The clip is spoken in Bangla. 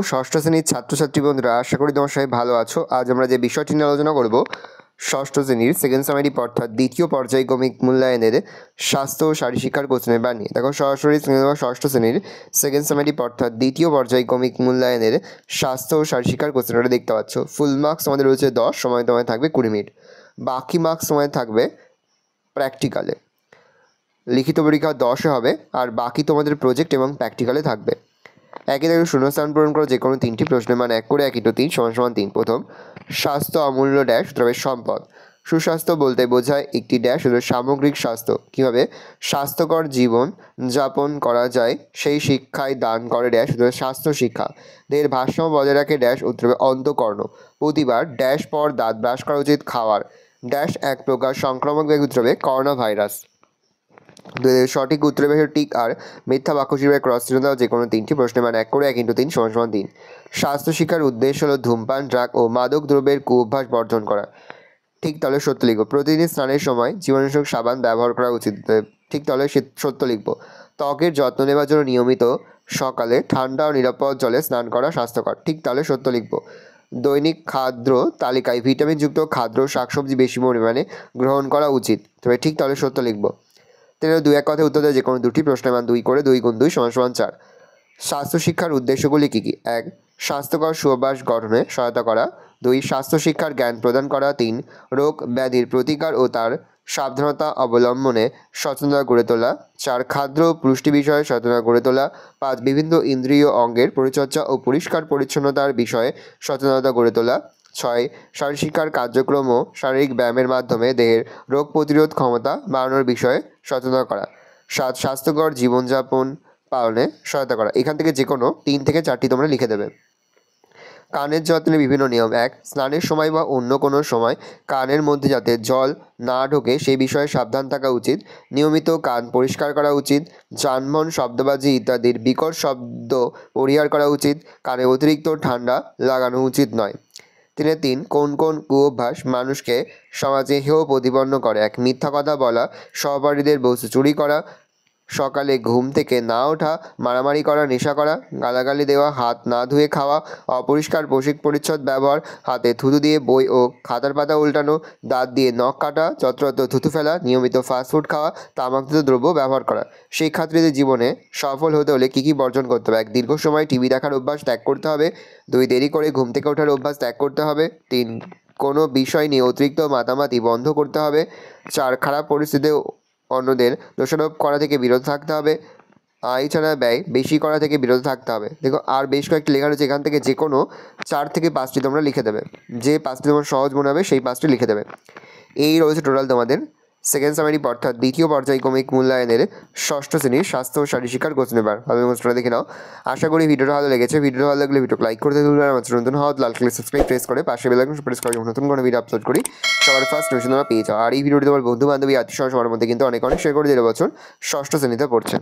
ষষ্ঠ শ্রেণীর ছাত্রছাত্রী বন্ধুরা, আশা করি তোমার সবাই ভালো আছো। আজ আমরা যে বিষয়টি নিয়ে আলোচনা করব, ষষ্ঠ শ্রেণীর সেকেন্ড সামারিপ অর্থাৎ দ্বিতীয় পর্যায়ক্রমিক মূল্যায়নের স্বাস্থ্য ও শারীরশিক্ষার কোশ্চেন পেপার নিয়ে। দেখো, সরাসরি ষষ্ঠ শ্রেণীর সেকেন্ড সামারিপ অর্থাৎ দ্বিতীয় পর্যায়ক্রমিক মূল্যায়নের স্বাস্থ্য ও শারীরশিক্ষার কোশ্চেনটা দেখতে পাচ্ছ। ফুল মার্কস আমাদের রয়েছে 10, সময় তোমায় থাকবে 20 মিনিট। বাকি মার্কস সময় থাকবে প্র্যাকটিক্যালে। লিখিত পরীক্ষা 10-এ হবে, আর বাকি তোমাদের প্রজেক্ট এবং প্র্যাকটিক্যালে থাকবে। একই থেকে শূন্যস্থান পূরণ করো যে কোনো 3টি প্রশ্নের মান 1 করে 1 × 3 = 3। প্রথম, স্বাস্থ্য অমূল্য ড্যাশ তবে সম্পদ। সুস্বাস্থ্য বলতে বোঝায় একটি ড্যাশ হলো সামগ্রিক স্বাস্থ্য। কীভাবে স্বাস্থ্যকর জীবন যাপন করা যায় সেই শিক্ষায় দান করে ড্যাশ হলো স্বাস্থ্য শিক্ষা। দেহের ভারসাম্য বজায় রাখে ড্যাশ উত্তরে অন্তঃকর্ণ। প্রতিবার ড্যাশ পর দাঁত ব্রাশ করা উচিত। খাওয়ার ড্যাশ এক প্রকার সংক্রামক ব্যাধি উত্তরে করোনা ভাইরাস। সঠিক উত্তরে বেশি টিক আর মিথ্যা বাক্য হিসেবে ক্রস চিহ্ন দাও যে কোনো 3টি প্রশ্নের মান 1 করে 1 × 3 = 3। স্বাস্থ্য শিক্ষার উদ্দেশ্য হলো ধূমপান, ড্রাগ ও মাদক দ্রব্যের কুঅভ্যাস বর্জন করা। ঠিক তাহলে সত্য লিখব। প্রতিদিন স্নানের সময় জীবাণুনাশক সাবান ব্যবহার করা উচিত। ঠিক তাহলে সত্য লিখব। ত্বকের যত্ন নেওয়ার জন্য নিয়মিত সকালে ঠান্ডা ও নিরাপদ জলে স্নান করা স্বাস্থ্যকর। ঠিক তাহলে সত্য লিখব। দৈনিক খাদ্য তালিকায় ভিটামিনযুক্ত খাদ্য শাকসবজি বেশি পরিমাণে গ্রহণ করা উচিত। তবে ঠিক তাহলে সত্য লিখব। তাহলে 2-1 কথায় উত্তর দেয় যে কোনো 2টি প্রশ্নের মান 2 করে 2 × 2 = 4। স্বাস্থ্য শিক্ষার উদ্দেশ্যগুলি কী কী? 1. স্বাস্থ্যকর সুঅভ্যাস গঠনে সহায়তা করা। 2. স্বাস্থ্য শিক্ষার জ্ঞান প্রদান করা। 3. রোগ ব্যাধির প্রতিকার ও তার সাবধানতা অবলম্বনে সচেতনতা গড়ে তোলা। 4. খাদ্য ও পুষ্টি বিষয়ে সচেতনতা গড়ে তোলা। 5. বিভিন্ন ইন্দ্রিয় অঙ্গের পরিচর্যা ও পরিষ্কার পরিচ্ছন্নতার বিষয়ে সচেতনতা গড়ে তোলা। 6. শারীরশিক্ষার কার্যক্রম ও শারীরিক ব্যায়ামের মাধ্যমে দেহের রোগ প্রতিরোধ ক্ষমতা বাড়ানোর বিষয়ে সচেতনতা করা। 7. স্বাস্থ্যকর জীবনযাপন পালনে সহায়তা করা। এখান থেকে যে কোনো 3 থেকে 4টি তোমরা লিখে দেবে। কানের যত্নের বিভিন্ন নিয়ম। 1. স্নানের সময় বা অন্য কোনো সময় কানের মধ্যে যাতে জল না ঢোকে সেই বিষয়ে সাবধান থাকা উচিত। নিয়মিত কান পরিষ্কার করা উচিত। যানবাহন, শব্দবাজি ইত্যাদির বিকট শব্দ পরিহার করা উচিত। কানে অতিরিক্ত ঠান্ডা লাগানো উচিত নয়। 3. কোন কোন কুঅভ্যাস মানুষকে সমাজে হেয় প্রতিপন্ন করে? 1. মিথ্যা কথা বলা, সহপাঠীদের বস্তু চুরি করা, সকালে ঘুম থেকে না ওঠা, মারামারি করা, নেশা করা, গালাগালি দেওয়া, হাত না ধুয়ে খাওয়া, অপরিষ্কার পোশাক পরিচ্ছদ ব্যবহার, হাতে থুতু দিয়ে বই ও খাতার পাতা উল্টানো, দাঁত দিয়ে নখ কাটা, যত্রতত্র থুতু ফেলা, নিয়মিত ফাস্টফুড খাওয়া, তামাকজাত দ্রব্য ব্যবহার করা। শিক্ষার্থীদের জীবনে সফল হতে হলে কী কী বর্জন করতে হবে? 1. দীর্ঘ সময় টিভি দেখার অভ্যাস ত্যাগ করতে হবে। 2. দেরি করে ঘুম থেকে ওঠার অভ্যাস ত্যাগ করতে হবে। 3. কোনো বিষয় নিয়ে অতিরিক্ত মাতামাতি বন্ধ করতে হবে। 4. খারাপ পরিস্থিতিতে অন্যদের দোষারোপ করা থেকে বিরত থাকতে হবে। আয় ছাড়া ব্যয় বেশি করা থেকে বিরত থাকতে হবে। দেখো, আর বেশ কয়েকটি লেখা রয়েছে, এখান থেকে যে কোনো 4 থেকে 5টি তোমরা লিখে দেবে। যে 5টি তোমার সহজ মনে হবে সেই 5টি লিখে দেবে। এই রয়েছে টোটাল তোমাদের সেকেন্ড সামারিপ অর্থাৎ দ্বিতীয় পর্যায়ক্রমিক মূল্যায়নের ষষ্ঠ শ্রেণীর স্বাস্থ্য ও শারীরশিক্ষার কোশ্চেন পেপার। ভালো কোশ্চেনটা দেখে নাও। আশা করি ভিডিওটা ভালো লেগেছে। ভিডিওটা ভালো লাগলে ভিডিও লাইক করতে ভুলবে না। আমার নতুন হওয়া লাল কালার সাবস্ক্রাইব প্রেস করে পাশে বেল আইকন প্রেস করে নতুন কোনো ভিডিও আপলোড করি সবার ফার্স্ট নোটিফিকেশন তোমরা পেয়ে যাও। আর এই ভিডিওটি তোমার বন্ধু বান্ধবী আত্মীয় সবার মধ্যে কিন্তু অনেক শেয়ার করে দিলে বছর ষষ্ঠ শ্রেণীতে পড়ছেন।